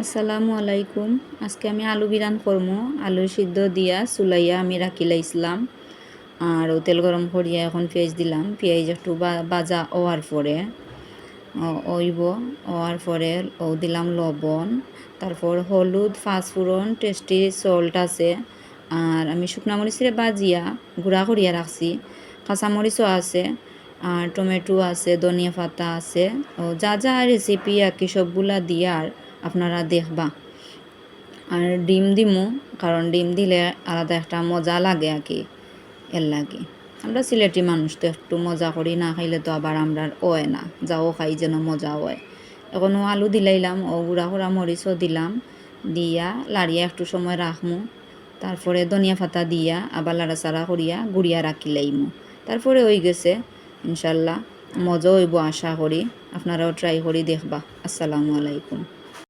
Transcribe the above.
আসসালামু আলাইকুম। আজকে আমি আলু বিরান করবো। আলু সিদ্ধ দিয়া চুলাইয়া আমি রাখি লাইছিলাম। আর ও তেল গরম করিয়া এখন পেঁয়াজ দিলাম। পেঁয়াজ একটু বাজা হওয়ার পরে ওইব হওয়ার পরে ও দিলাম লবণ, তারপর হলুদ, পাঁচফোড়ন, টেস্টি সল্ট আছে। আর আমি শুকনা মরিচে বাজিয়া গুঁড়া করিয়া রাখছি। কাঁচামরিচও আছে, আর টমেটো আছে, ধনিয়া পাতা আছে। ও যা যা রেসিপি আর কি সবগুলা দিয়া আর আপনারা দেখবা। আর ডিম দিমু, কারণ ডিম দিলে আলাদা একটা মজা লাগে আর কি, এর লাগে। আমরা সিলেটি মানুষ তো একটু মজা করি, না খাইলে তো আবার আমরা হয় না, যাও খাই যেন মজা হয়। এখন আলু দিলাইলাম, ও গুঁড়া করা মরিচও দিলাম, দিয়া লাড়িয়া একটু সময় রাখমু। তারপরে ধনিয়া পাতা দিয়া আবার লাড়াচাড়া করিয়া গুড়িয়া রাখি লাইমু। তারপরে হয়ে গেছে ইনশাল্লাহ। মজা হইব আশা করি। আপনারাও ট্রাই করি দেখবা। আসসালামু আলাইকুম।